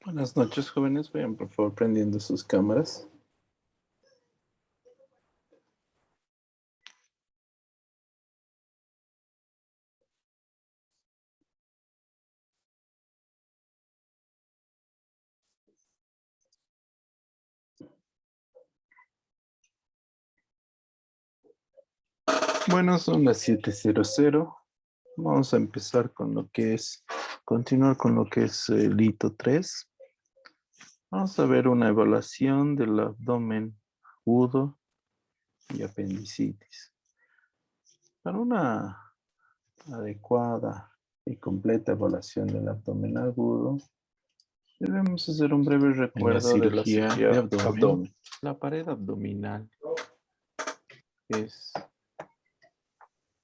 Buenas noches, jóvenes. Vayan, por favor, prendiendo sus cámaras. Bueno, son las 7:00. Vamos a empezar con lo que es, continuar con lo que es el hito 3. Vamos a ver una evaluación del abdomen agudo y apendicitis. Para una adecuada y completa evaluación del abdomen agudo, debemos hacer un breve recuerdo de la cirugía de abdomen. La pared abdominal es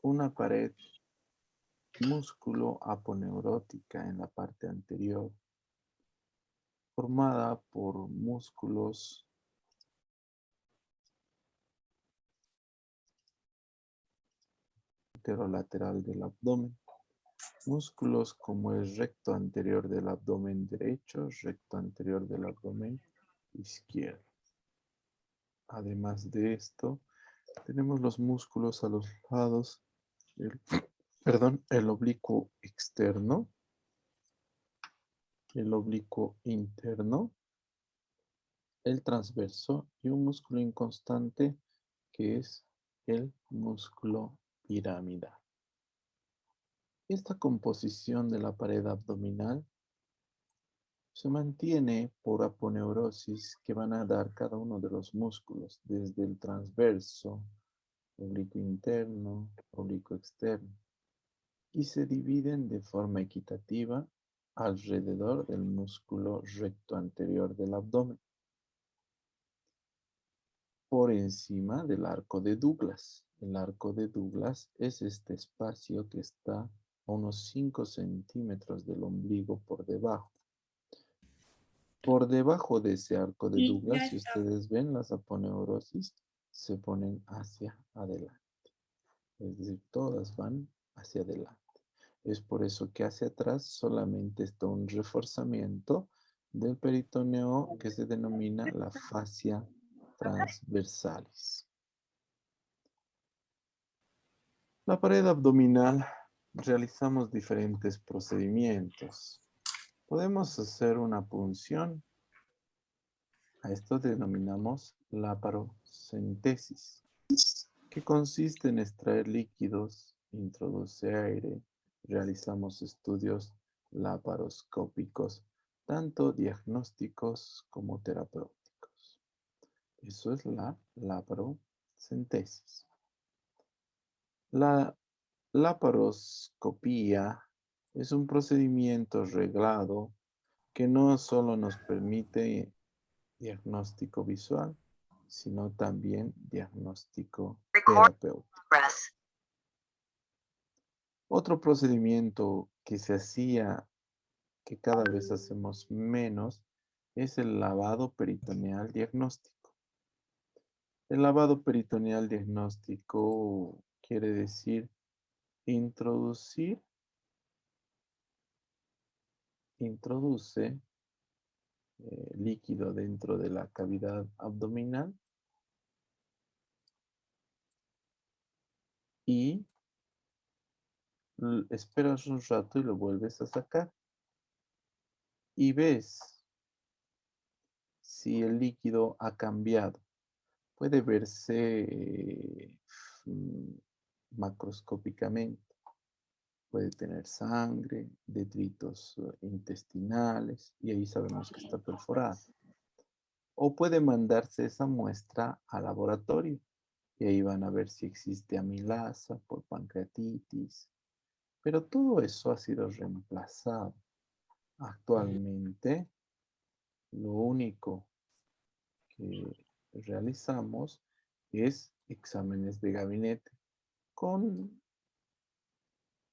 una pared músculo-aponeurótica en la parte anterior, formada por músculos anterolateral del abdomen. Músculos como el recto anterior del abdomen derecho, recto anterior del abdomen izquierdo. Además de esto, tenemos los músculos a los lados, el oblicuo externo, el oblicuo interno, el transverso y un músculo inconstante que es el músculo piramidal. Esta composición de la pared abdominal se mantiene por aponeurosis que van a dar cada uno de los músculos, desde el transverso, oblicuo interno, oblicuo externo, y se dividen de forma equitativa alrededor del músculo recto anterior del abdomen, por encima del arco de Douglas. El arco de Douglas es este espacio que está a unos 5 centímetros del ombligo por debajo. Por debajo de ese arco de Douglas, si ustedes ven, las aponeurosis se ponen hacia adelante. Es decir, todas van hacia adelante. Es por eso que hacia atrás solamente está un reforzamiento del peritoneo que se denomina la fascia transversalis. La pared abdominal realizamos diferentes procedimientos. Podemos hacer una punción. A esto denominamos laparocentesis, que consiste en extraer líquidos, introduce aire, realizamos estudios laparoscópicos, tanto diagnósticos como terapéuticos. Eso es la laparocentesis. La laparoscopía es un procedimiento reglado que no solo nos permite diagnóstico visual, sino también diagnóstico terapéutico. Otro procedimiento que se hacía, que cada vez hacemos menos, es el lavado peritoneal diagnóstico. El lavado peritoneal diagnóstico quiere decir introduce líquido dentro de la cavidad abdominal y esperas un rato y lo vuelves a sacar. Y ves si el líquido ha cambiado. Puede verse macroscópicamente. Puede tener sangre, detritos intestinales, y ahí sabemos que está perforado. O puede mandarse esa muestra al laboratorio, y ahí van a ver si existe amilasa por pancreatitis. Pero todo eso ha sido reemplazado. Actualmente, lo único que realizamos es exámenes de gabinete con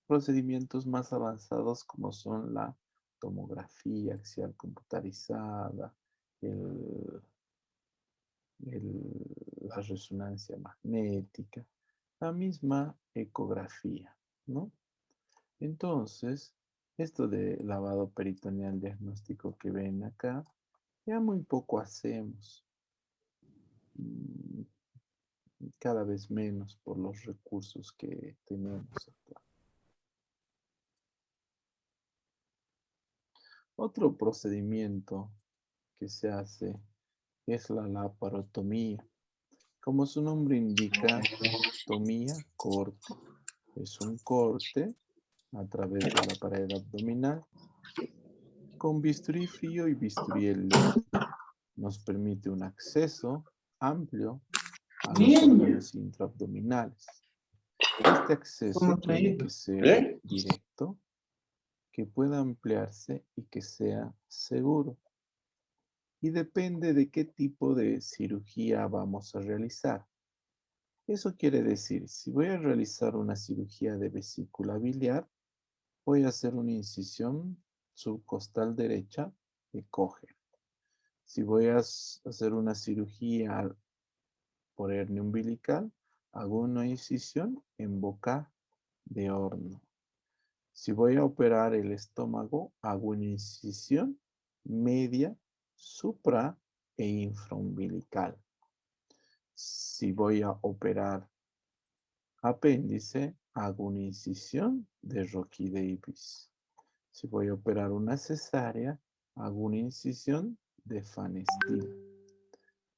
procedimientos más avanzados como son la tomografía axial computarizada, el- la resonancia magnética, la misma ecografía, ¿no? Entonces, esto de lavado peritoneal diagnóstico que ven acá, ya muy poco hacemos, mm, cada vez menos por los recursos que tenemos acá. Otro procedimiento que se hace es la laparotomía. Como su nombre indica, tomía, corte. Es un corte a través de la pared abdominal con bisturí frío y bisturí eléctrico. Nos permite un acceso amplio a los órganos intraabdominales. Este acceso tiene que ser directo, que pueda ampliarse y que sea seguro. Y depende de qué tipo de cirugía vamos a realizar. Eso quiere decir, si voy a realizar una cirugía de vesícula biliar, voy a hacer una incisión subcostal derecha de Coger. Si voy a hacer una cirugía por hernia umbilical, hago una incisión en boca de horno. Si voy a operar el estómago, hago una incisión media, supra e infraumbilical. Si voy a operar apéndice, hago una incisión de Rocky Davis. Si voy a operar una cesárea, hago una incisión de Fan Steel.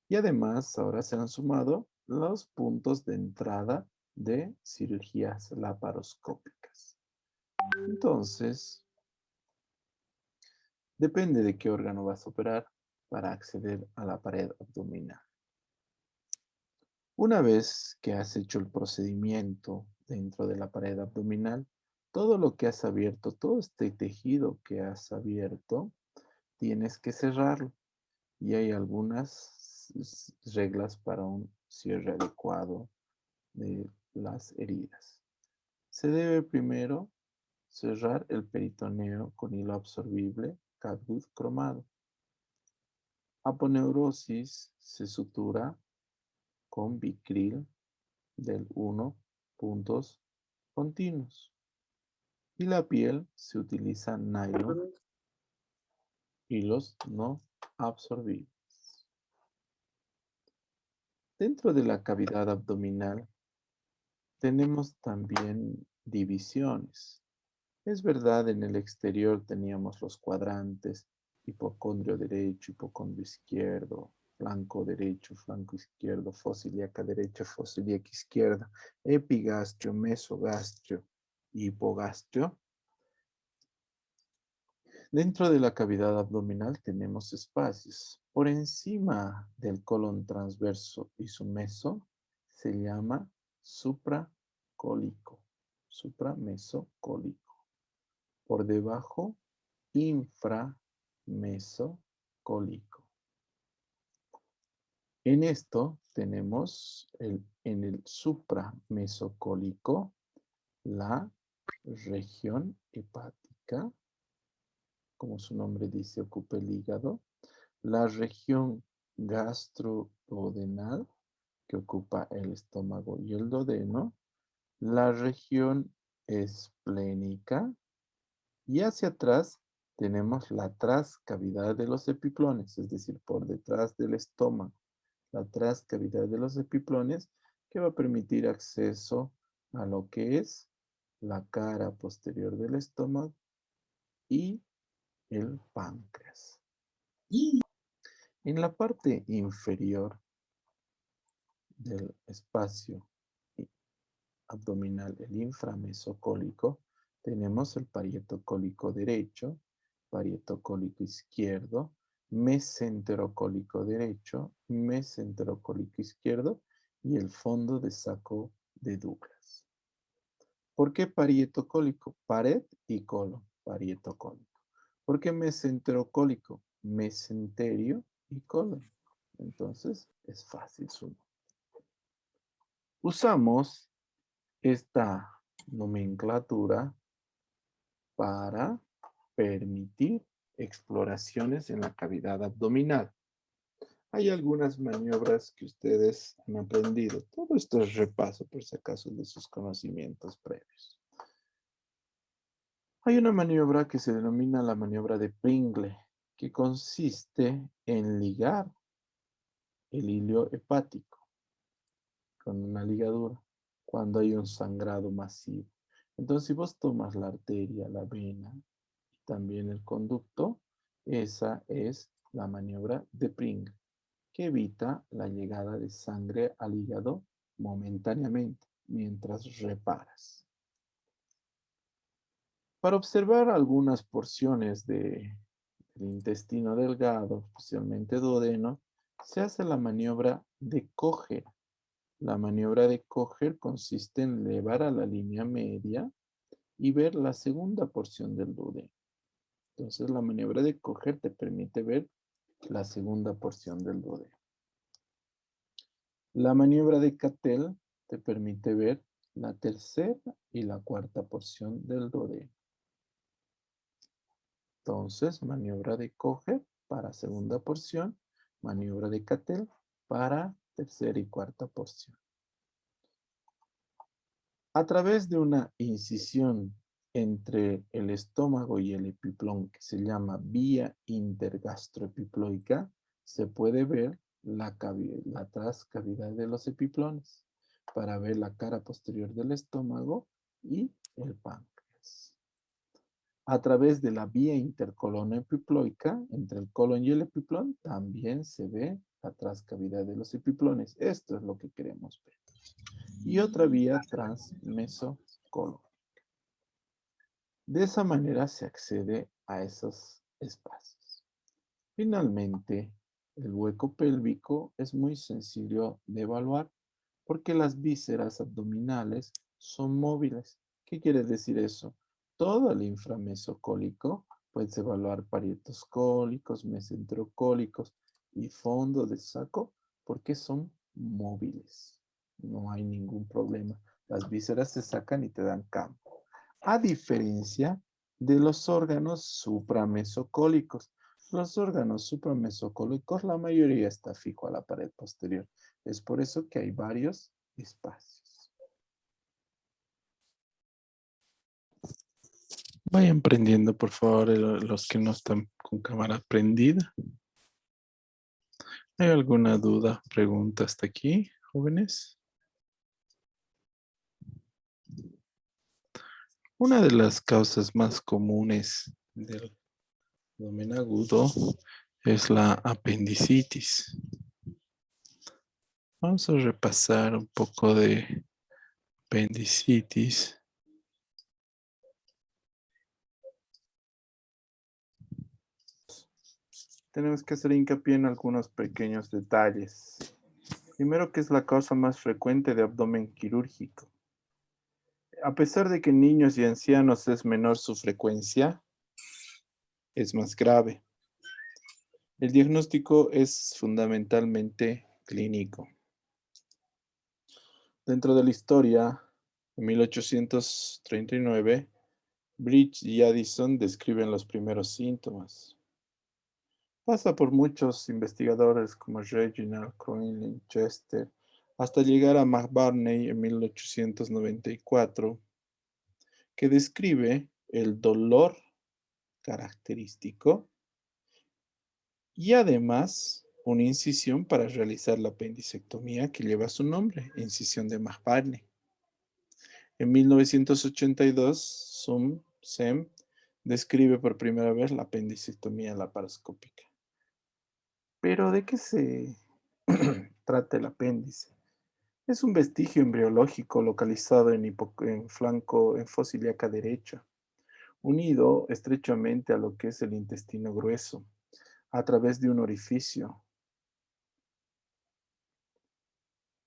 Y además, ahora se han sumado los puntos de entrada de cirugías laparoscópicas. Entonces, depende de qué órgano vas a operar para acceder a la pared abdominal. Una vez que has hecho el procedimiento dentro de la pared abdominal, todo lo que has abierto, todo este tejido que has abierto, tienes que cerrarlo. Y hay algunas reglas para un cierre adecuado de las heridas. Se debe primero cerrar el peritoneo con hilo absorbible, catgut cromado. Aponeurosis se sutura con Vicryl del 1 puntos continuos. Y la piel se utiliza nylon, hilos no absorbibles. Dentro de la cavidad abdominal tenemos también divisiones. Es verdad, en el exterior teníamos los cuadrantes, hipocondrio derecho, hipocondrio izquierdo, flanco derecho, flanco izquierdo, fosa ilíaca derecha, fosa ilíaca izquierda, epigastrio, mesogastrio, hipogastrio. Dentro de la cavidad abdominal tenemos espacios. Por encima del colon transverso y su meso se llama supracólico, supramesocólico. Por debajo, inframesocólico. En esto tenemos en el supramesocólico la región hepática, como su nombre dice, ocupa el hígado, la región gastroduodenal, que ocupa el estómago y el duodeno, la región esplénica, y hacia atrás tenemos la trascavidad de los epiplones, es decir, por detrás del estómago, la trascavidad de los epiplones, que va a permitir acceso a lo que es la cara posterior del estómago y el páncreas. En la parte inferior del espacio abdominal, el inframesocólico, tenemos el parieto cólico derecho, parieto cólico izquierdo, mesenterocólico derecho, mesenterocólico izquierdo y el fondo de saco de Douglas. ¿Por qué parieto cólico? Pared y colon, parieto cólico. ¿Por qué mesenterocólico? Mesenterio y colon. Entonces es fácil sumar. Usamos esta nomenclatura para permitir exploraciones en la cavidad abdominal. Hay algunas maniobras que ustedes han aprendido. Todo esto es repaso, por si acaso, de sus conocimientos previos. Hay una maniobra que se denomina la maniobra de Pringle, que consiste en ligar el hilo hepático con una ligadura cuando hay un sangrado masivo. Entonces, si vos tomas la arteria, la vena y también el conducto, esa es la maniobra de Pringle, que evita la llegada de sangre al hígado momentáneamente mientras reparas. Para observar algunas porciones del intestino delgado, especialmente duodeno, se hace la maniobra de Kocher. La maniobra de Kocher consiste en elevar a la línea media y ver la segunda porción del duodeno. Entonces, la maniobra de Kocher te permite ver la segunda porción del duodeno. La maniobra de Cattell te permite ver la tercera y la cuarta porción del duodeno. Entonces, maniobra de Kocher para segunda porción, maniobra de Cattell para tercera y cuarta porción. A través de una incisión entre el estómago y el epiplón, que se llama vía intergastroepiploica, se puede ver la trascavidad de los epiplones para ver la cara posterior del estómago y el páncreas. A través de la vía intercolonoepiploica, entre el colon y el epiplón, también se ve la trascavidad de los epiplones. Esto es lo que queremos ver. Y otra vía transmesocolónica. De esa manera se accede a esos espacios. Finalmente, el hueco pélvico es muy sencillo de evaluar porque las vísceras abdominales son móviles. ¿Qué quiere decir eso? Todo el inframesocólico, puedes evaluar parietos cólicos, mesenterocólicos y fondo de saco porque son móviles. No hay ningún problema. Las vísceras se sacan y te dan campo. A diferencia de los órganos supramesocólicos. Los órganos supramesocólicos, la mayoría está fijo a la pared posterior. Es por eso que hay varios espacios. Vayan prendiendo, por favor, los que no están con cámara prendida. ¿Hay alguna duda, pregunta hasta aquí, jóvenes? Una de las causas más comunes del abdomen agudo es la apendicitis. Vamos a repasar un poco de apendicitis. Tenemos que hacer hincapié en algunos pequeños detalles. Primero, que es la causa más frecuente de abdomen quirúrgico. A pesar de que en niños y ancianos es menor su frecuencia, es más grave. El diagnóstico es fundamentalmente clínico. Dentro de la historia, en 1839, Bridge y Addison describen los primeros síntomas. Pasa por muchos investigadores como Reginald Crowley, Chester, hasta llegar a McBurney en 1894, que describe el dolor característico y además una incisión para realizar la apendicectomía que lleva su nombre, incisión de McBurney. En 1982, Sem describe por primera vez la apendicectomía laparoscópica. Pero ¿de qué se trata el apéndice? Es un vestigio embriológico localizado en flanco en fosa ilíaca derecha, unido estrechamente a lo que es el intestino grueso, a través de un orificio.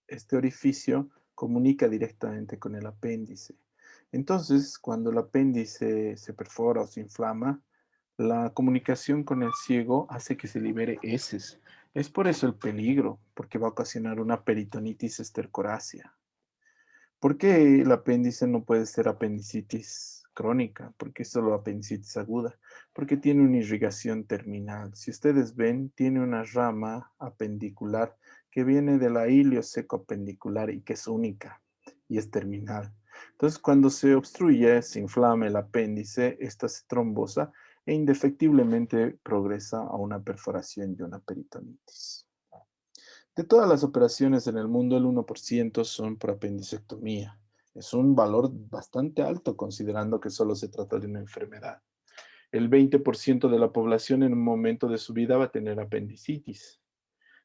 Este orificio comunica directamente con el apéndice. Entonces, cuando el apéndice se perfora o se inflama, la comunicación con el ciego hace que se libere heces. Es por eso el peligro, porque va a ocasionar una peritonitis estercorácea. ¿Por qué el apéndice no puede ser apendicitis crónica, porque es solo apendicitis aguda, porque tiene una irrigación terminal. Si ustedes ven, tiene una rama apendicular que viene de la ilio seco apendicular y que es única y es terminal. Entonces, cuando se obstruye, se inflama el apéndice, esta se trombosa e indefectiblemente progresa a una perforación y una peritonitis. De todas las operaciones en el mundo, el 1% son por apendicectomía. Es un valor bastante alto considerando que solo se trata de una enfermedad. El 20% de la población en un momento de su vida va a tener apendicitis.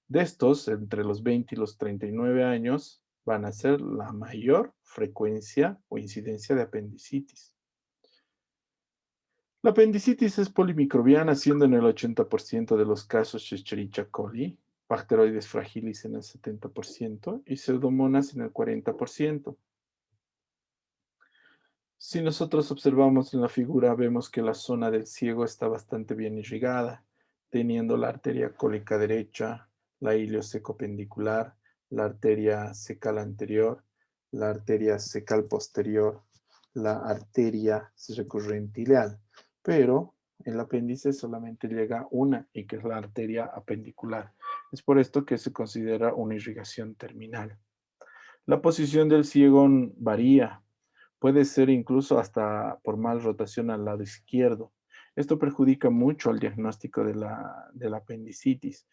De estos, entre los 20 y los 39 años, van a ser la mayor frecuencia o incidencia de apendicitis. La apendicitis es polimicrobiana, siendo en el 80% de los casos Escherichia coli, Bacteroides fragilis en el 70% y Pseudomonas en el 40%. Si nosotros observamos en la figura, vemos que la zona del ciego está bastante bien irrigada, teniendo la arteria cólica derecha, la iliosecopendicular, la arteria secal anterior, la arteria secal posterior, la arteria recurrente ileal. Pero el apéndice solamente llega una, y que es la arteria apendicular. Es por esto que se considera una irrigación terminal. La posición del ciego varía. Puede ser incluso hasta por mal rotación al lado izquierdo. Esto perjudica mucho al diagnóstico de la apendicitis,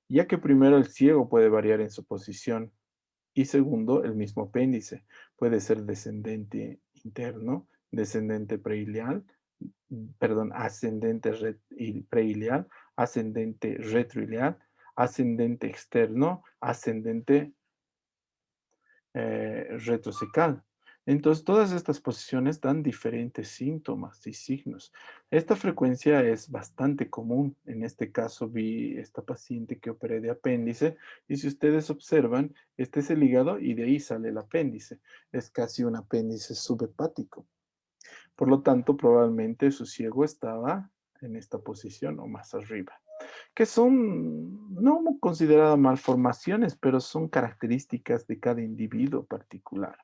ya que primero el ciego puede variar en su posición y segundo, el mismo apéndice. Puede ser descendente interno, descendente preilial, perdón, ascendente preilial, ascendente retroilial, ascendente externo, ascendente retrocecal. Entonces, todas estas posiciones dan diferentes síntomas y signos. Esta frecuencia es bastante común. En este caso, vi esta paciente que operé de apéndice y si ustedes observan, este es el hígado y de ahí sale el apéndice. Es casi un apéndice subhepático. Por lo tanto, probablemente su ciego estaba en esta posición o más arriba, que son no consideradas malformaciones, pero son características de cada individuo particular.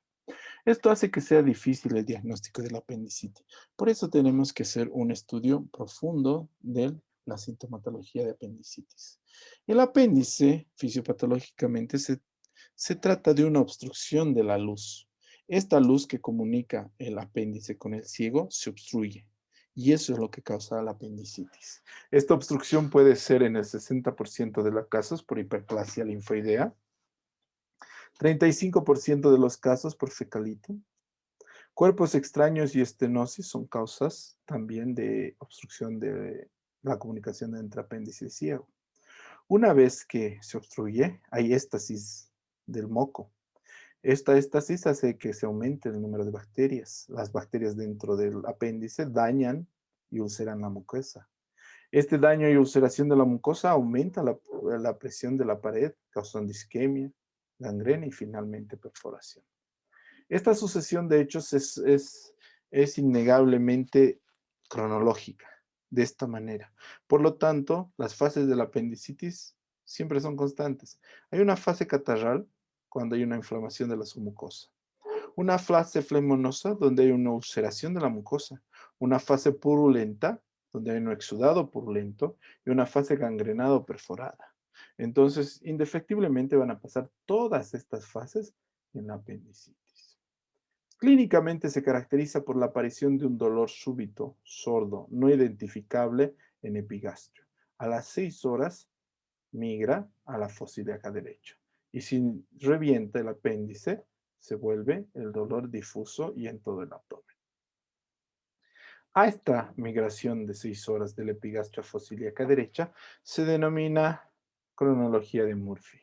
Esto hace que sea difícil el diagnóstico de la apendicitis. Por eso tenemos que hacer un estudio profundo de la sintomatología de apendicitis. El apéndice, fisiopatológicamente, se trata de una obstrucción de la luz. Esta luz que comunica el apéndice con el ciego se obstruye. Y eso es lo que causa la apendicitis. Esta obstrucción puede ser en el 60% de los casos por hiperplasia linfoidea, 35% de los casos por fecalito. Cuerpos extraños y estenosis son causas también de obstrucción de la comunicación entre apéndice y ciego. Una vez que se obstruye, hay éstasis del moco. Esta éstasis hace que se aumente el número de bacterias. Las bacterias dentro del apéndice dañan y ulceran la mucosa. Este daño y ulceración de la mucosa aumenta la presión de la pared, causando isquemia, gangrena y finalmente perforación. Esta sucesión de hechos es innegablemente cronológica, de esta manera. Por lo tanto, las fases de la apendicitis siempre son constantes. Hay una fase catarral cuando hay una inflamación de la submucosa. Una fase flemonosa donde hay una ulceración de la mucosa. Una fase purulenta donde hay un exudado purulento y una fase gangrenada o perforada. Entonces, indefectiblemente van a pasar todas estas fases en la apendicitis. Clínicamente se caracteriza por la aparición de un dolor súbito, sordo, no identificable en epigastrio. A las 6 horas migra a la fosa ilíaca derecha. Y si revienta el apéndice, se vuelve el dolor difuso y en todo el abdomen. A esta migración de 6 horas del epigastrio a fosa ilíaca derecha se denomina cronología de Murphy.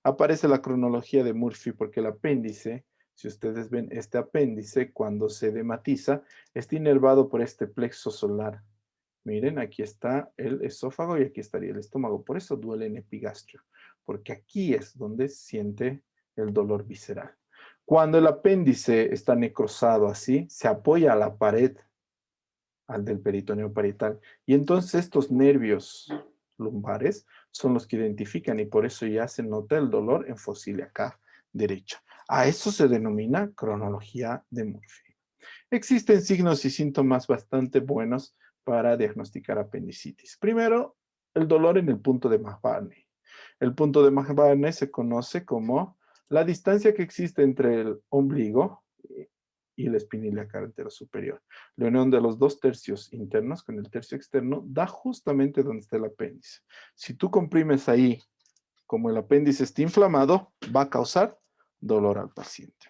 Aparece la cronología de Murphy porque el apéndice, si ustedes ven este apéndice, cuando se edematiza, está inervado por este plexo solar. Miren, aquí está el esófago y aquí estaría el estómago. Por eso duele en epigastrio, porque aquí es donde siente el dolor visceral. Cuando el apéndice está necrosado así, se apoya a la pared, al del peritoneo parietal. Y entonces estos nervios lumbares son los que identifican y por eso ya se nota el dolor en fosa ilíaca derecha. A eso se denomina cronología de Murphy. Existen signos y síntomas bastante buenos para diagnosticar apendicitis. Primero, el dolor en el punto de Mahbane. El punto de Mahbane se conoce como la distancia que existe entre el ombligo y la espina iliacal superior. La unión de los dos tercios internos con el tercio externo da justamente donde está el apéndice. Si tú comprimes ahí, como el apéndice está inflamado, va a causar dolor al paciente.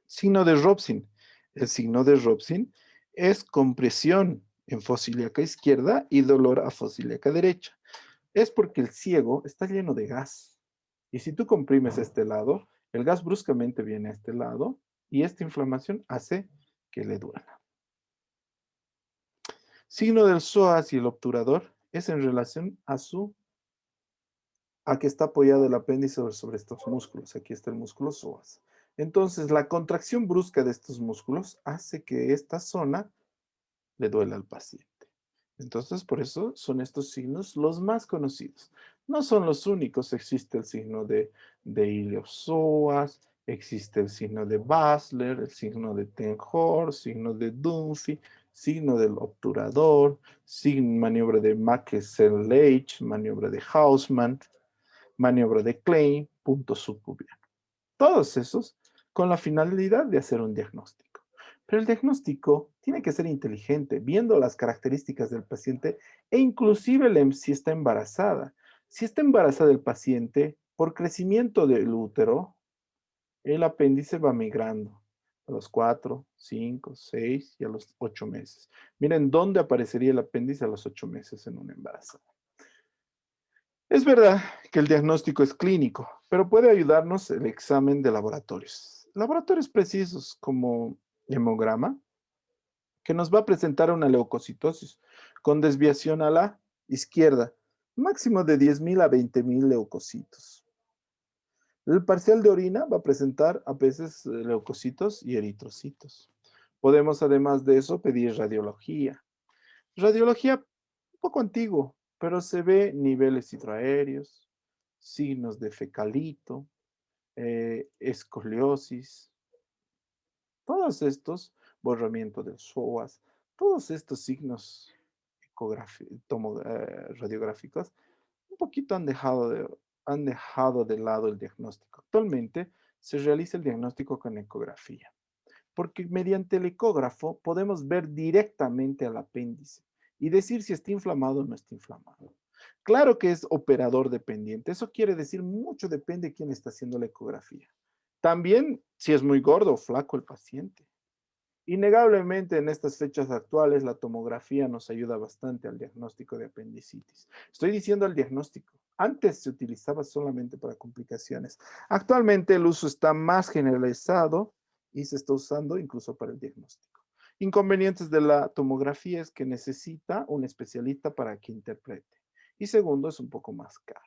Signo de Robson. El signo de Robson es compresión en fosa ilíaca izquierda y dolor a fosa ilíaca derecha. Es porque el ciego está lleno de gas. Y si tú comprimes este lado, el gas bruscamente viene a este lado y esta inflamación hace que le duela. Signo del psoas y el obturador es en relación a que está apoyado el apéndice sobre estos músculos. Aquí está el músculo psoas. Entonces, la contracción brusca de estos músculos hace que esta zona le duela al paciente. Entonces, por eso son estos signos los más conocidos. No son los únicos. Existe el signo de iliopsoas, existe el signo de Basler, el signo de Ten Hoor, signo de Dunphy, signo del obturador, maniobra de Macke-Leach, maniobra de Hausmann, maniobra de Klein, punto subpubiano. Todos esos con la finalidad de hacer un diagnóstico. Pero el diagnóstico tiene que ser inteligente, viendo las características del paciente e inclusive si está embarazada. Si está embarazada el paciente, por crecimiento del útero, el apéndice va migrando a los 4, 5, 6 y a los 8 meses. Miren dónde aparecería el apéndice a los 8 meses en una embarazada. Es verdad que el diagnóstico es clínico, pero puede ayudarnos el examen de laboratorios. Laboratorios precisos como hemograma, que nos va a presentar una leucocitosis con desviación a la izquierda, máximo de 10.000 a 20.000 leucocitos. El parcial de orina va a presentar a veces leucocitos y eritrocitos. Podemos además de eso pedir radiología. Radiología un poco antiguo, pero se ve niveles hidroaéreos, signos de fecalito, escoliosis, todos estos, borramiento del psoas, todos estos signos radiográficos, un poquito han dejado de lado el diagnóstico. Actualmente se realiza el diagnóstico con ecografía, porque mediante el ecógrafo podemos ver directamente al apéndice y decir si está inflamado o no está inflamado. Claro que es operador dependiente. Eso quiere decir mucho depende de quién está haciendo la ecografía. También si es muy gordo o flaco el paciente. Innegablemente en estas fechas actuales la tomografía nos ayuda bastante al diagnóstico de apendicitis. Estoy diciendo el diagnóstico. Antes se utilizaba solamente para complicaciones. Actualmente el uso está más generalizado y se está usando incluso para el diagnóstico. Inconvenientes de la tomografía es que necesita un especialista para que interprete. Y segundo, es un poco más caro.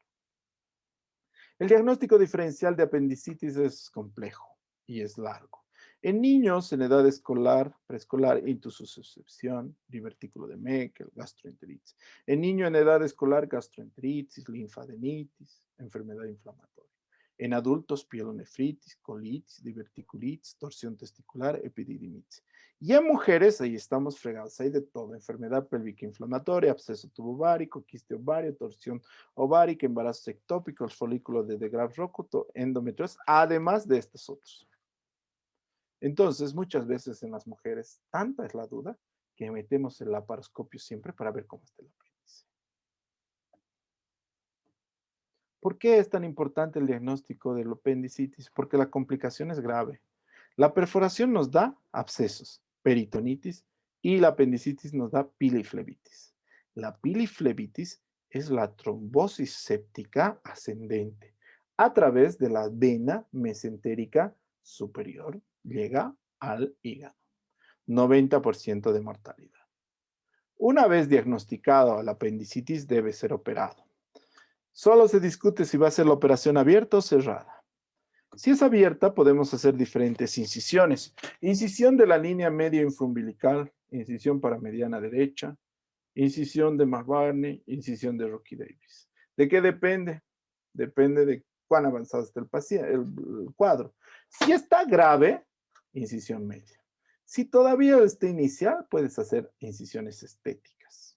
El diagnóstico diferencial de apendicitis es complejo y es largo. En niños en edad escolar, preescolar, intususcepción, divertículo de Meckel, gastroenteritis. En niño en edad escolar, gastroenteritis, linfadenitis, enfermedad inflamatoria. En adultos, pielonefritis, colitis, diverticulitis, torsión testicular, epididymitis. Y en mujeres, ahí estamos fregados, hay de todo, enfermedad pélvica inflamatoria, absceso tubovárico, quiste ovario, torsión ovárica, embarazo ectópico, el folículo de Graf-Rocco, endometriosis, además de estos otros. Entonces, muchas veces en las mujeres, tanta es la duda que metemos el laparoscopio siempre para ver cómo está el apéndice. ¿Por qué es tan importante el diagnóstico del apendicitis? Porque la complicación es grave. La perforación nos da abscesos, peritonitis, y la apendicitis nos da piliflebitis. La piliflebitis es la trombosis séptica ascendente a través de la vena mesentérica superior. Llega al hígado. 90% de mortalidad. Una vez diagnosticado la apendicitis debe ser operado. Solo se discute si va a ser la operación abierta o cerrada. Si es abierta, podemos hacer diferentes incisiones. Incisión de la línea media infraumbilical, incisión paramediana derecha, incisión de Mahbane, incisión de Rocky Davis. ¿De qué depende? Depende de cuán avanzado está el cuadro. Si está grave, incisión media. Si todavía está inicial, puedes hacer incisiones estéticas.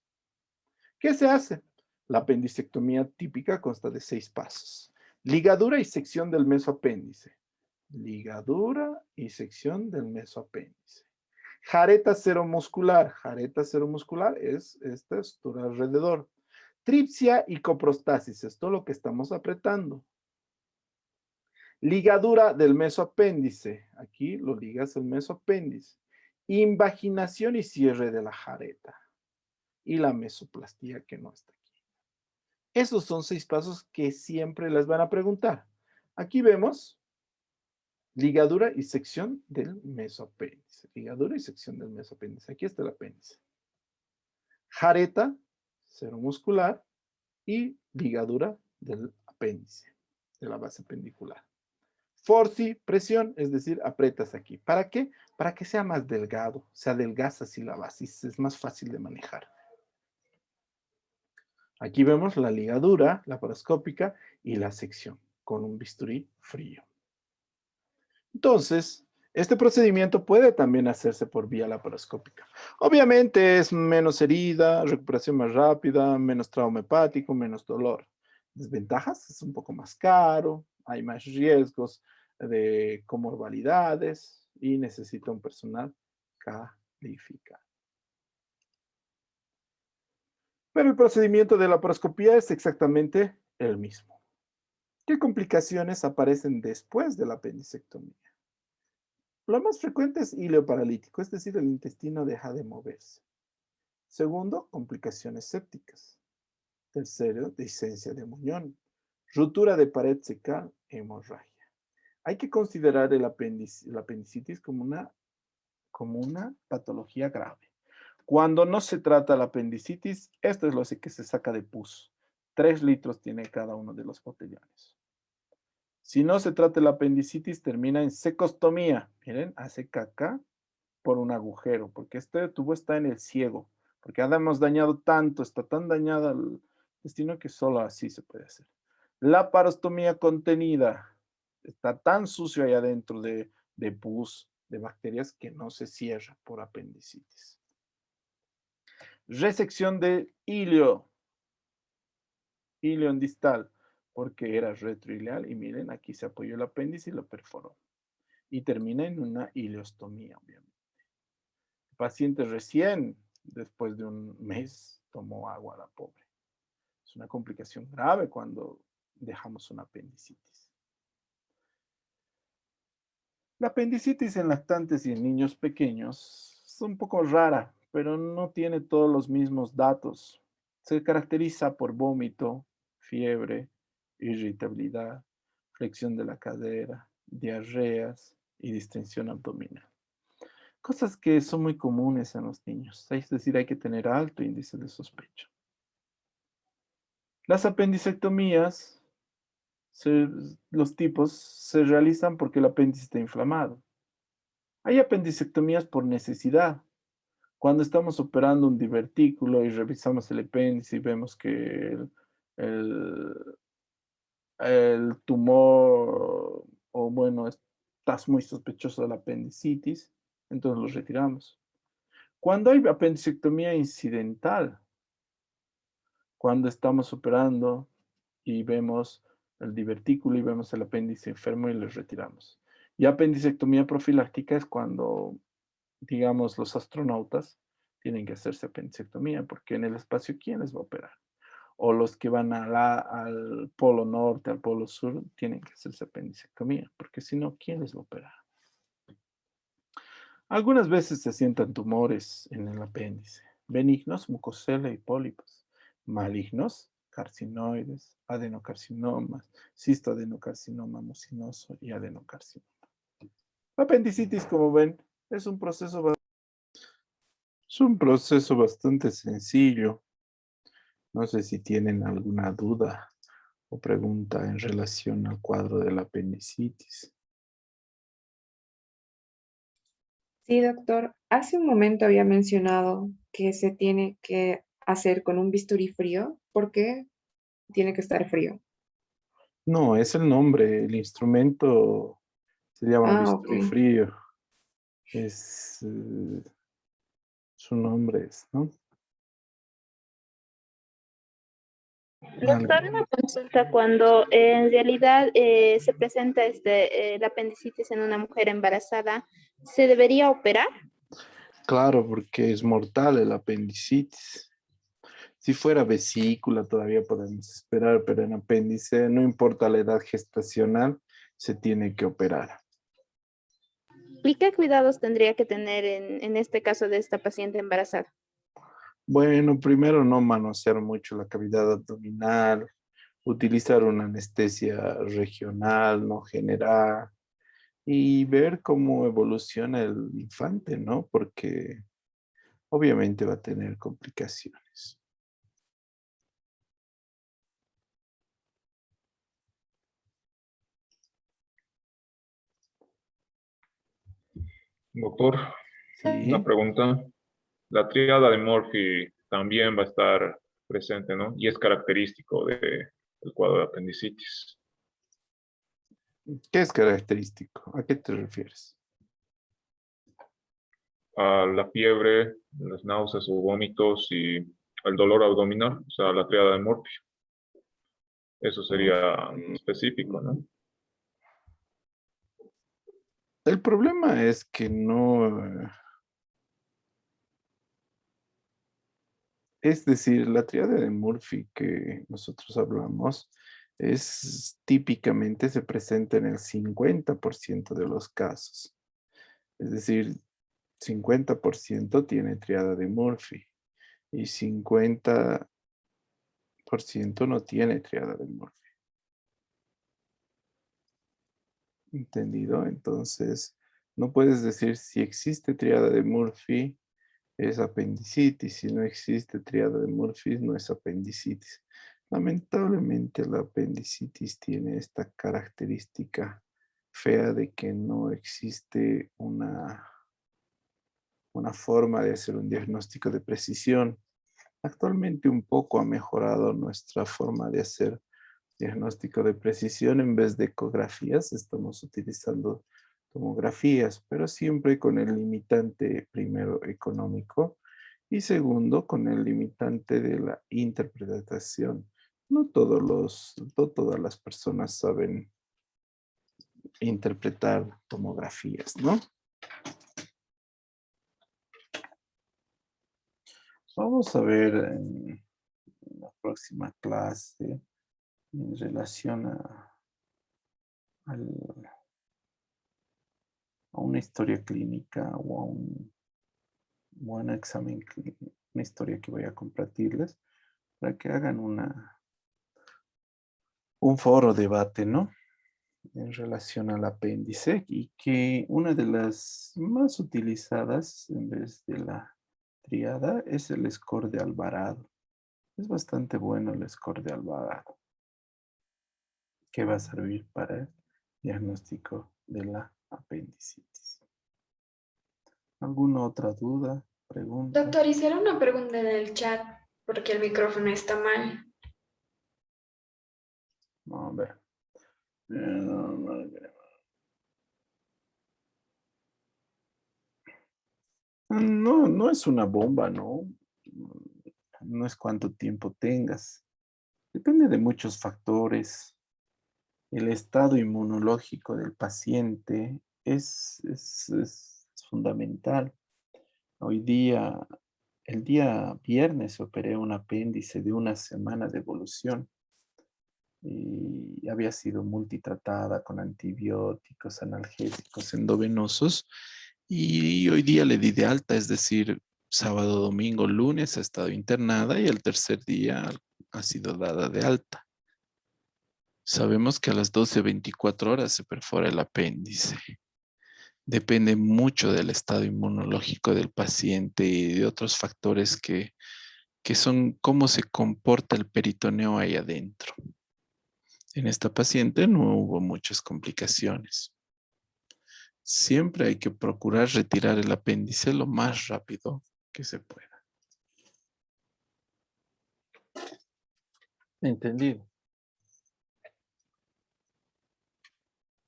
¿Qué se hace? La apendicectomía típica consta de 6 pasos. Ligadura y sección del mesoapéndice. Ligadura y sección del mesoapéndice. Jareta seromuscular. Jareta seromuscular es esta estructura alrededor. Tripsia y coprostasis. Esto es lo que estamos apretando. Ligadura del mesoapéndice. Aquí lo ligas el mesoapéndice. Invaginación y cierre de la jareta. Y la mesoplastía que no está aquí. Esos son 6 pasos que siempre les van a preguntar. Aquí vemos ligadura y sección del mesoapéndice. Ligadura y sección del mesoapéndice. Aquí está el apéndice. Jareta, seromuscular y ligadura del apéndice, de la base apendicular. Forci, presión, es decir, aprietas aquí. ¿Para qué? Para que sea más delgado, se adelgaza así la base, es más fácil de manejar. Aquí vemos la ligadura laparoscópica y la sección con un bisturí frío. Entonces, este procedimiento puede también hacerse por vía laparoscópica. Obviamente es menos herida, recuperación más rápida, menos trauma hepático, menos dolor. Desventajas, es un poco más caro, hay más riesgos de comorbilidades y necesita un personal calificado. Pero el procedimiento de laparoscopía es exactamente el mismo. ¿Qué complicaciones aparecen después de la apendicectomía? Lo más frecuente es hilo paralítico, es decir, el intestino deja de moverse. Segundo, complicaciones sépticas. Tercero, discencia de muñón, ruptura de pared cecal, hemorragia. Hay que considerar la apendicitis como una patología grave. Cuando no se trata la apendicitis, esto es lo que se saca de pus. 3 litros tiene cada uno de los botellones. Si no se trata la apendicitis, termina en secostomía. Miren, hace caca por un agujero, porque este tubo está en el ciego, porque hemos dañado tanto, está tan dañada el intestino que solo así se puede hacer. La parostomía contenida, está tan sucio ahí adentro de pus, de bacterias, que no se cierra por apendicitis. Resección de ilio en distal, porque era retroileal y miren, aquí se apoyó el apéndice y lo perforó. Y termina en una ileostomía, obviamente. El paciente recién, después de un mes, tomó agua, la pobre. Es una complicación grave cuando dejamos una apendicitis. La apendicitis en lactantes y en niños pequeños es un poco rara, pero no tiene todos los mismos datos. Se caracteriza por vómito, fiebre, irritabilidad, flexión de la cadera, diarreas y distensión abdominal. Cosas que son muy comunes en los niños, es decir, hay que tener alto índice de sospecha. Las apendicectomías, los tipos, se realizan porque el apéndice está inflamado. Hay apendicectomías por necesidad. Cuando estamos operando un divertículo y revisamos el apéndice y vemos que el, el tumor, o bueno, estás muy sospechoso de la apendicitis, entonces lo retiramos. Cuando hay apendicectomía incidental, cuando estamos operando y vemos el divertículo y vemos el apéndice enfermo y lo retiramos. Y apendicectomía profiláctica es cuando, digamos, los astronautas tienen que hacerse apendicectomía, porque en el espacio, ¿quién les va a operar? O los que van al polo norte, al polo sur, tienen que hacerse apendicectomía, porque si no, ¿quién les va a operar? Algunas veces se sientan tumores en el apéndice, benignos, mucosela y pólipos, malignos, carcinoides, adenocarcinomas, cistoadenocarcinoma mucinoso y adenocarcinoma. La apendicitis, como ven, es un proceso bastante sencillo. No sé si tienen alguna duda o pregunta en relación al cuadro de la apendicitis. Sí, doctor. Hace un momento había mencionado que se tiene que hacer con un bisturí frío. ¿Por qué tiene que estar frío? No, es el nombre, el instrumento se llama Ah, ok. bisturí frío. Es, su nombre es, ¿no? Doctor, una consulta cuando en realidad se presenta el apendicitis en una mujer embarazada, ¿se debería operar? Claro, porque es mortal el apendicitis. Si fuera vesícula todavía podemos esperar, pero en apéndice, no importa la edad gestacional, se tiene que operar. ¿Y qué cuidados tendría que tener en este caso de esta paciente embarazada? Bueno, primero no manosear mucho la cavidad abdominal, utilizar una anestesia regional, no general, y ver cómo evoluciona el infante, ¿no? Porque obviamente va a tener complicaciones. Doctor, una Sí, pregunta. La tríada de Murphy también va a estar presente, ¿no? Y es característico del cuadro de apendicitis. ¿qué es característico? ¿A qué te refieres? A la fiebre, las náuseas o vómitos y el dolor abdominal, o sea, la tríada de Murphy. Eso sería específico, ¿no? El problema es que no, es decir, la tríada de Murphy que nosotros hablamos es típicamente se presenta en el 50% de los casos. Es decir, 50% tiene triada de Murphy y 50% no tiene triada de Murphy. ¿Entendido? Entonces, no puedes decir si existe triada de Murphy es apendicitis, si no existe triada de Murphy no es apendicitis. Lamentablemente la apendicitis tiene esta característica fea de que no existe una forma de hacer un diagnóstico de precisión. Actualmente un poco ha mejorado nuestra forma de hacer diagnóstico de precisión. En vez de ecografías, estamos utilizando tomografías, pero siempre con el limitante primero económico y segundo con el limitante de la interpretación. No todas las personas saben interpretar tomografías, ¿no? Vamos a ver en la próxima clase en relación al- a una historia clínica o a un buen examen clínico, una historia que voy a compartirles para que hagan un foro debate, ¿no? En relación al apéndice y que una de las más utilizadas en vez de la triada es el score de Alvarado. Es bastante bueno el score de Alvarado, que va a servir para el diagnóstico de la apendicitis. ¿Alguna otra duda, pregunta? Doctor, hicieron una pregunta en el chat porque el micrófono está mal. No, a ver. No, no es una bomba, ¿no? No es cuánto tiempo tengas. Depende de muchos factores. El estado inmunológico del paciente es fundamental. Hoy día, el día viernes operé un apéndice de una semana de evolución y había sido multitratada con antibióticos, analgésicos endovenosos y hoy día le di de alta, es decir, sábado, domingo, lunes ha estado internada y el tercer día ha sido dada de alta. Sabemos que a las 12-24 horas se perfora el apéndice. Depende mucho del estado inmunológico del paciente y de otros factores que son cómo se comporta el peritoneo ahí adentro. En esta paciente no hubo muchas complicaciones. Siempre hay que procurar retirar el apéndice lo más rápido que se pueda. ¿Entendido?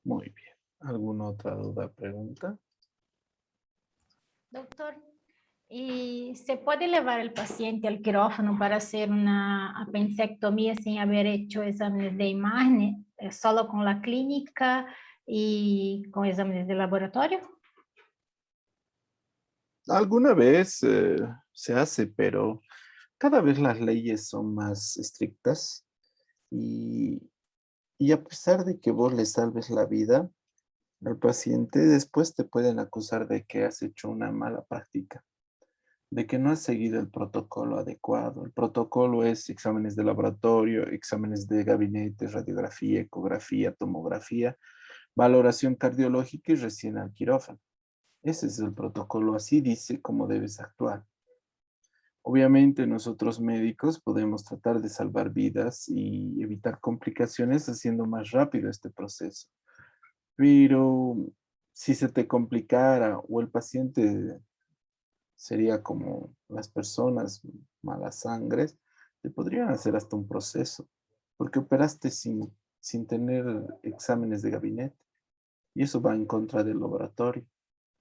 Muy bien. ¿Alguna otra duda, pregunta? Doctor, ¿y se puede llevar el paciente al quirófano para hacer una apendicectomía sin haber hecho exámenes de imagen, solo con la clínica y con exámenes de laboratorio? Alguna vez se hace, pero cada vez las leyes son más estrictas y, y a pesar de que vos le salves la vida al paciente, después te pueden acusar de que has hecho una mala práctica, de que no has seguido el protocolo adecuado. El protocolo es exámenes de laboratorio, exámenes de gabinete, radiografía, ecografía, tomografía, valoración cardiológica y recién al quirófano. Ese es el protocolo, así dice cómo debes actuar. Obviamente nosotros médicos podemos tratar de salvar vidas y evitar complicaciones haciendo más rápido este proceso. Pero si se te complicara o el paciente sería como las personas malas sangres, te podrían hacer hasta un proceso, porque operaste sin tener exámenes de gabinete. Y eso va en contra del laboratorio,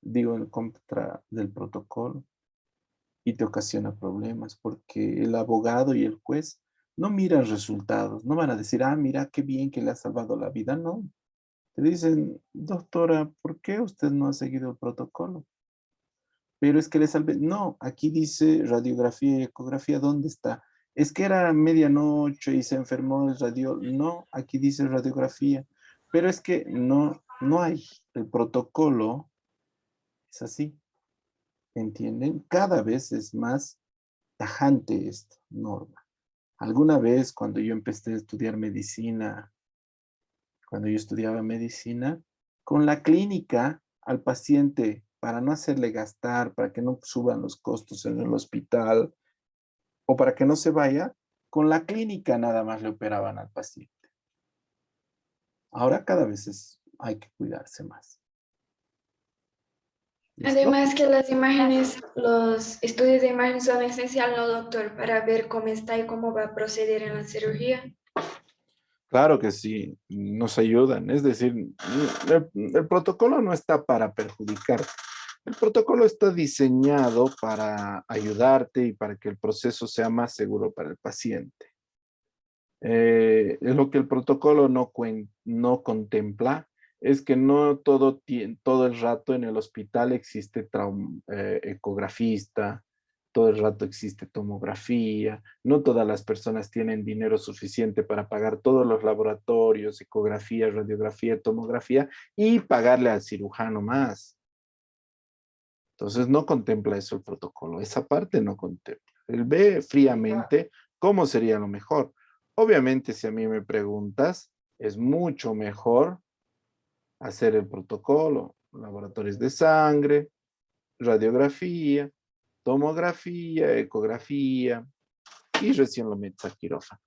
digo, en contra del protocolo. Y te ocasiona problemas porque el abogado y el juez no miran resultados, no van a decir, ah, mira qué bien que le ha salvado la vida, no. Te dicen, doctora, ¿por qué usted no ha seguido el protocolo? Pero es que le salvé, no, aquí dice radiografía y ecografía, ¿dónde está? Es que era medianoche y se enfermó el radio, no, aquí dice radiografía, pero es que no hay, el protocolo es así. ¿Entienden? Cada vez es más tajante esta norma. Alguna vez cuando yo empecé a estudiar medicina, cuando yo estudiaba medicina, con la clínica al paciente, para no hacerle gastar, para que no suban los costos en el hospital o para que no se vaya, con la clínica nada más le operaban al paciente. Ahora cada vez hay que cuidarse más. ¿Listo? Además que las imágenes, los estudios de imagen son esenciales, ¿no, doctor? Para ver cómo está y cómo va a proceder en la cirugía. Claro que sí, nos ayudan. Es decir, el protocolo no está para perjudicar. El protocolo está diseñado para ayudarte y para que el proceso sea más seguro para el paciente. Lo que el protocolo no contempla es que no todo el rato en el hospital existe ecografista, todo el rato existe tomografía, no todas las personas tienen dinero suficiente para pagar todos los laboratorios, ecografía, radiografía, tomografía y pagarle al cirujano más. Entonces no contempla eso el protocolo, esa parte no contempla. Él ve fríamente cómo sería lo mejor. Obviamente, si a mí me preguntas, es mucho mejor hacer el protocolo, laboratorios de sangre, radiografía, tomografía, ecografía, y recién lo metes a quirófano.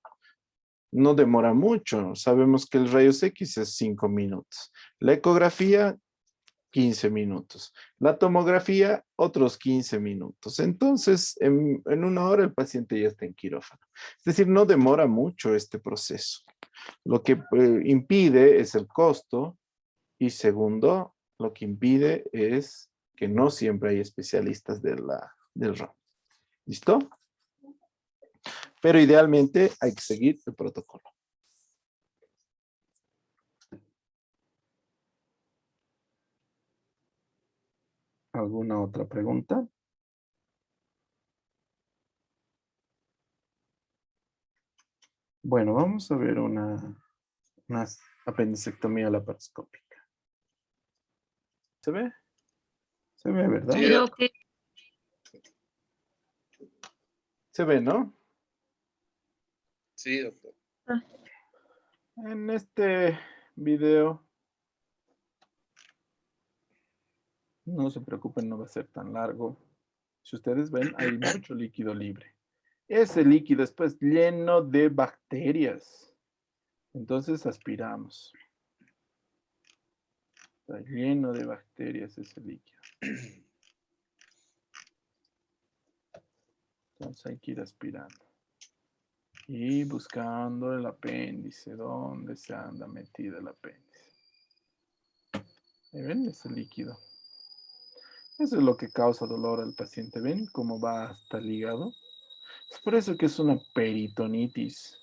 No demora mucho, sabemos que el rayos X es 5 minutos. La ecografía, 15 minutos. La tomografía, otros 15 minutos. Entonces, en 1 hora el paciente ya está en quirófano. Es decir, no demora mucho este proceso. Lo que impide es el costo y segundo, lo que impide es que no siempre hay especialistas del ramo. ¿Listo? Pero idealmente hay que seguir el protocolo. ¿Alguna otra pregunta? Bueno, vamos a ver una apendicectomía laparoscópica. ¿Se ve? Se ve, ¿verdad? Sí, doctor. Se ve, ¿no? Sí, doctor. En este video, no se preocupen, no va a ser tan largo. Si ustedes ven, hay mucho líquido libre. Ese líquido es pues lleno de bacterias. Entonces aspiramos. Está lleno de bacterias ese líquido. Entonces hay que ir aspirando. Y buscando el apéndice. ¿Dónde se anda metido el apéndice? ¿Ven ese líquido? Eso es lo que causa dolor al paciente. ¿Ven cómo va hasta el hígado? Es por eso que es una peritonitis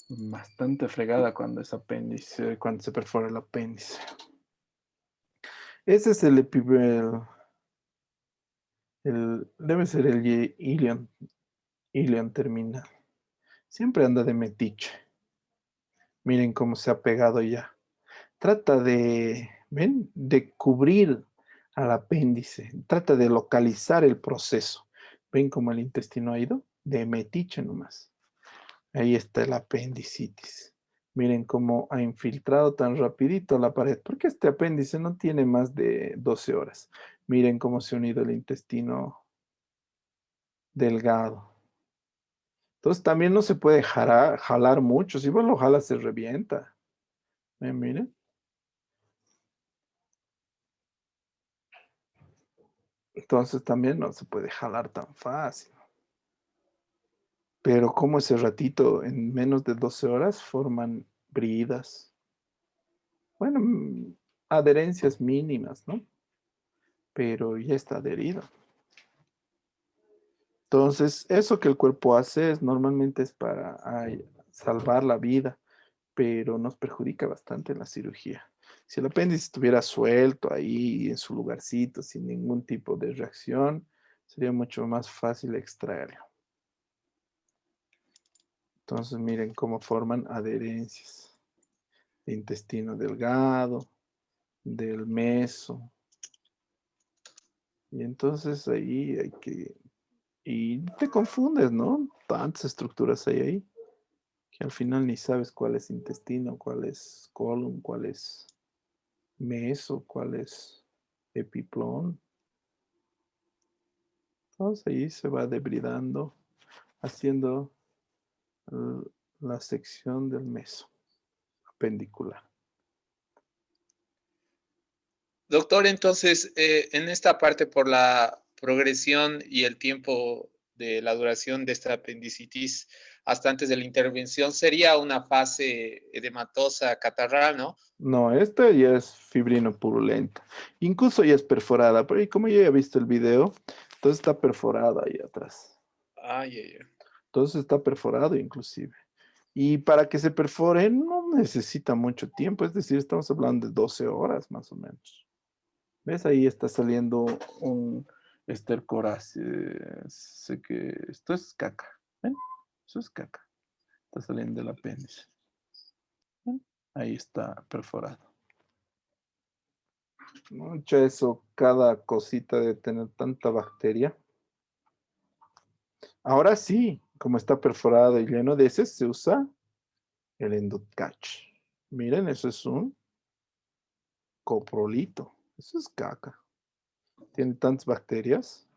bastante fregada cuando es apéndice, cuando se perfora el apéndice. Ese es el debe ser el ilion terminal. Siempre anda de metiche. Miren cómo se ha pegado ya. Trata de, ¿ven? De cubrir al apéndice. Trata de localizar el proceso. ¿Ven cómo el intestino ha ido? De metiche nomás. Ahí está el apendicitis. Miren cómo ha infiltrado tan rapidito la pared. Porque este apéndice no tiene más de 12 horas. Miren cómo se ha unido el intestino delgado. Entonces también no se puede jalar mucho. Si vos lo jalas se revienta. Miren. Entonces también no se puede jalar tan fácil. Pero como ese ratito, en menos de 12 horas, forman bridas. Bueno, adherencias mínimas, ¿no? Pero ya está adherido. Entonces, eso que el cuerpo hace normalmente es para salvar la vida, pero nos perjudica bastante en la cirugía. Si el apéndice estuviera suelto ahí en su lugarcito, sin ningún tipo de reacción, sería mucho más fácil extraerlo. Entonces, miren cómo forman adherencias de intestino delgado, del meso. Y entonces ahí hay que... Y te confundes, ¿no? Tantas estructuras hay ahí que al final ni sabes cuál es intestino, cuál es colon, cuál es meso, cuál es epiplón. Entonces ahí se va debridando, haciendo la sección del meso apendicular. Doctor, entonces, en esta parte por la progresión y el tiempo de la duración de esta apendicitis hasta antes de la intervención, sería una fase edematosa catarral, ¿no? No, esta ya es fibrino purulenta. Incluso ya es perforada, pero como yo ya he visto el video, entonces está perforada ahí atrás. Ay, ay, ay. Entonces está perforado inclusive. Y para que se perfore no necesita mucho tiempo, es decir, estamos hablando de 12 horas más o menos. ¿Ves? Ahí está saliendo un estercoráceo. Sé que esto es caca. ¿Ven? Eso es caca. Está saliendo del apéndice. ¿Ven? Ahí está perforado. Mucho eso, cada cosita de tener tanta bacteria. Ahora sí, como está perforado y lleno de heces, se usa el endocatch. Miren, eso es un coprolito. Eso es caca. Tiene tantas bacterias,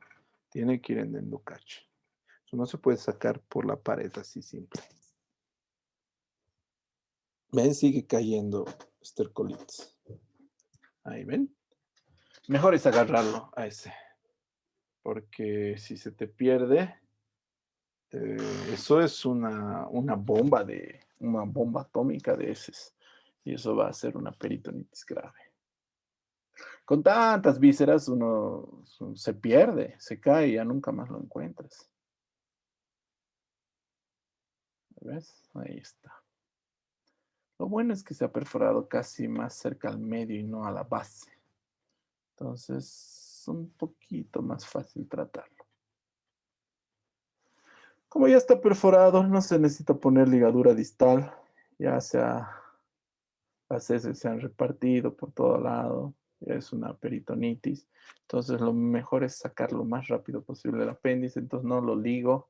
tiene que ir en endocatch. Eso no se puede sacar por la pared así simple. Ven, sigue cayendo estercolitis. Ahí ven. Mejor es agarrarlo a ese. Porque si se te pierde, eso es una bomba atómica de heces. Y eso va a ser una peritonitis grave. Con tantas vísceras uno se pierde, se cae y ya nunca más lo encuentras. ¿Ves? Ahí está. Lo bueno es que se ha perforado casi más cerca al medio y no a la base. Entonces, es un poquito más fácil tratarlo. Como ya está perforado, no se necesita poner ligadura distal. Las heces se han repartido por todo lado. Ya es una peritonitis. Entonces, lo mejor es sacar lo más rápido posible el apéndice. Entonces, no lo ligo,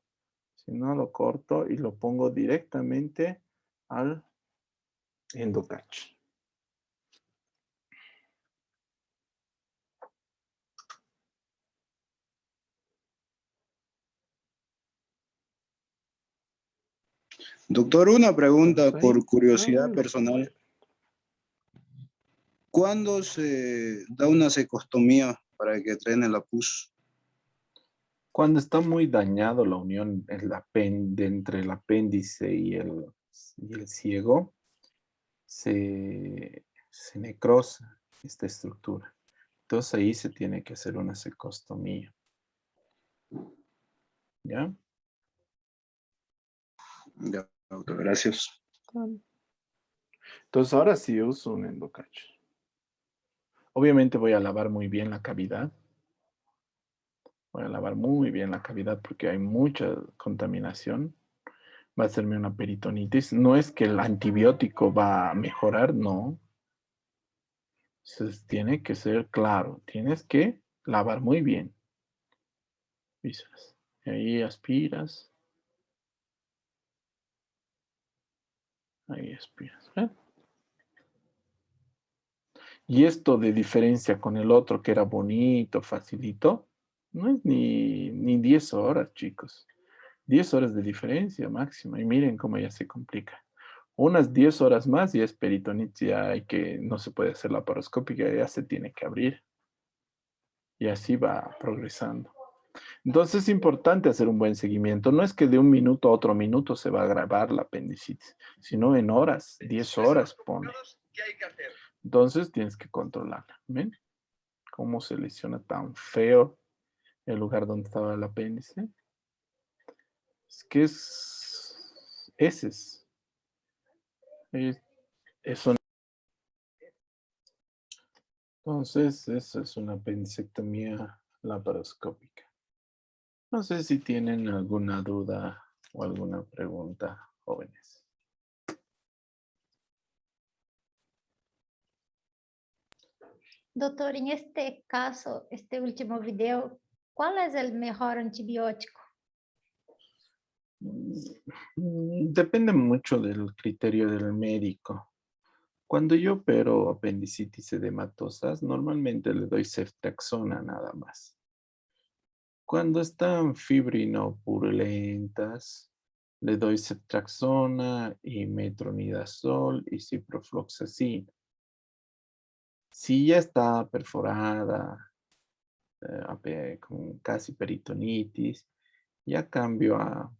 sino lo corto y lo pongo directamente al endocatch. Doctor, una pregunta Entonces, ahí, por curiosidad lo pongo personal. ahí. ¿Cuándo se da una cecostomía para que drene la pus? Cuando está muy dañado la unión entre el apéndice y el ciego, se necrosa esta estructura. Entonces ahí se tiene que hacer una cecostomía. ¿Ya? Ya, doctor, gracias. Entonces ahora sí uso un endocacho. Obviamente voy a lavar muy bien la cavidad. Voy a lavar muy bien la cavidad porque hay mucha contaminación. Va a hacerme una peritonitis. No es que el antibiótico va a mejorar, no. Entonces tiene que ser claro. Tienes que lavar muy bien. Pisas. Y ahí aspiras. Ahí aspiras. ¿Ven? Y esto de diferencia con el otro que era bonito, facilito, no es ni 10 horas, chicos. 10 horas de diferencia máxima. Y miren cómo ya se complica. Unas 10 horas más y es peritonitis, ya hay que, no se puede hacer laparoscópica, ya se tiene que abrir. Y así va progresando. Entonces es importante hacer un buen seguimiento. No es que de un minuto a otro minuto se va a agravar la apendicitis, sino en horas, 10 horas pone. Entonces tienes que controlarla. ¿Ven? Cómo se lesiona tan feo el lugar donde estaba el apéndice. Es que es heces. Eso. Entonces, eso es una apendicectomía laparoscópica. No sé si tienen alguna duda o alguna pregunta, jóvenes. Doctor, en este caso, este último video, ¿cuál es el mejor antibiótico? Depende mucho del criterio del médico. Cuando yo opero apendicitis edematosas, normalmente le doy ceftriaxona nada más. Cuando están fibrinopurulentas, le doy ceftriaxona y metronidazol y ciprofloxacin. Si ya está perforada, con casi peritonitis, ya cambio a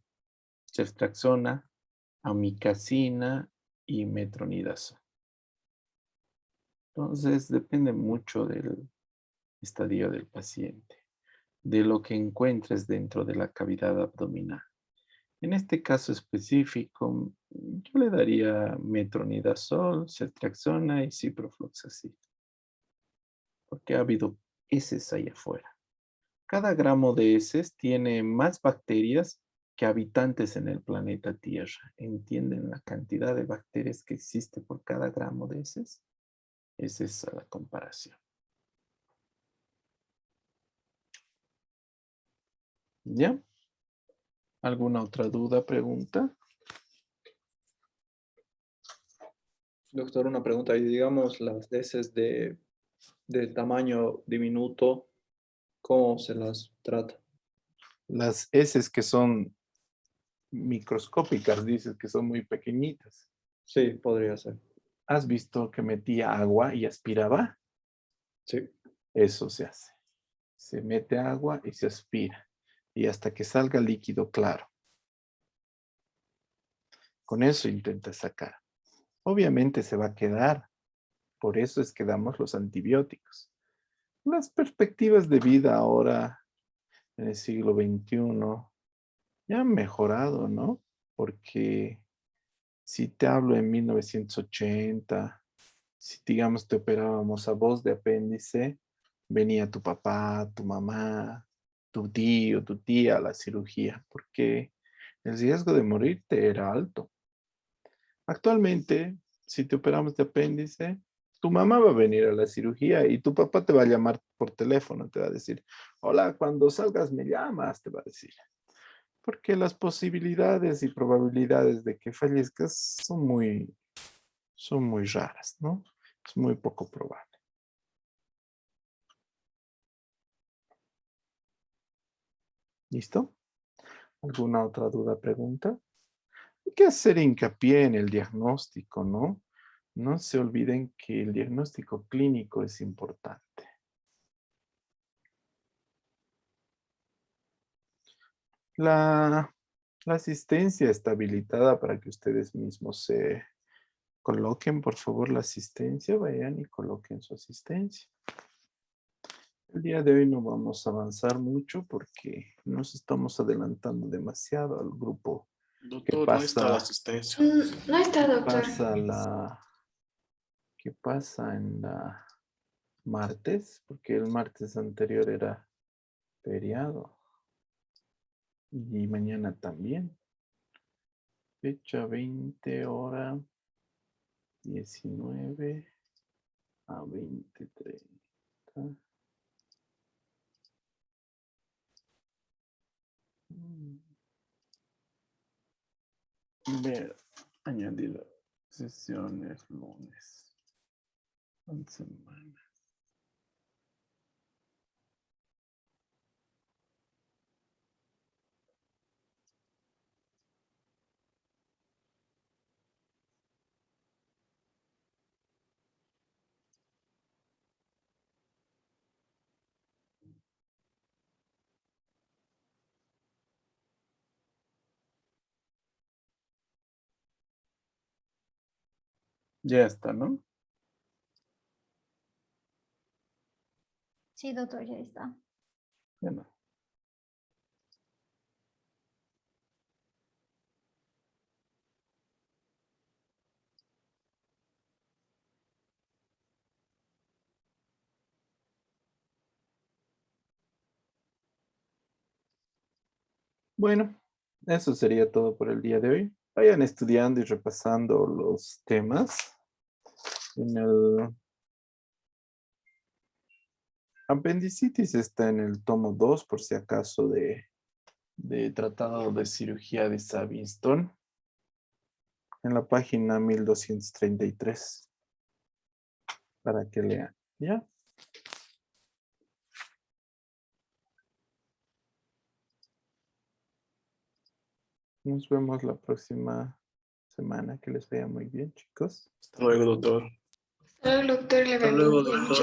ceftriaxona, amikacina y metronidazol. Entonces, depende mucho del estadio del paciente, de lo que encuentres dentro de la cavidad abdominal. En este caso específico, yo le daría metronidazol, ceftriaxona y ciprofloxacin, porque ha habido heces ahí afuera. Cada gramo de heces tiene más bacterias que habitantes en el planeta Tierra. ¿Entienden la cantidad de bacterias que existe por cada gramo de heces? Es esa la comparación. ¿Ya? ¿Alguna otra duda, pregunta? Doctor, una pregunta. Y digamos, las heces de tamaño diminuto, ¿cómo se las trata? Las heces que son microscópicas, dices que son muy pequeñitas. Sí, podría ser. ¿Has visto que metía agua y aspiraba? Sí. Eso se hace. Se mete agua y se aspira. Y hasta que salga líquido claro. Con eso intenta sacar. Obviamente se va a quedar. Por eso es que damos los antibióticos. Las perspectivas de vida ahora, en el siglo XXI, ya han mejorado, ¿no? Porque si te hablo en 1980, si digamos te operábamos a vos de apéndice, venía tu papá, tu mamá, tu tío, tu tía a la cirugía, porque el riesgo de morirte era alto. Actualmente, si te operamos de apéndice, tu mamá va a venir a la cirugía y tu papá te va a llamar por teléfono, te va a decir, hola, cuando salgas me llamas, te va a decir. Porque las posibilidades y probabilidades de que fallezcas son muy raras, ¿no? Es muy poco probable. ¿Listo? ¿Alguna otra duda, pregunta? Hay que hacer hincapié en el diagnóstico, ¿no? No se olviden que el diagnóstico clínico es importante. La asistencia está habilitada para que ustedes mismos se coloquen, por favor, la asistencia. Vayan y coloquen su asistencia. El día de hoy no vamos a avanzar mucho porque nos estamos adelantando demasiado al grupo Doctor, no está la asistencia. No está, doctor. ¿Qué pasa en la martes? Porque el martes anterior era feriado y mañana también. Fecha 20, hora 19 a 20:30. Ver, añadir sesiones lunes. En semana. Ya está, ¿no? Sí, doctor, ya está. Bueno. Bueno, eso sería todo por el día de hoy. Vayan estudiando y repasando los temas. En el apendicitis está en el tomo 2, por si acaso, de Tratado de Cirugía de Savington, en la página 1233, para que lean. ¿Ya? Nos vemos la próxima semana. Que les vaya muy bien, chicos. Hasta luego, doctor. Solo el doctor le Hasta va luego, bien. doctor.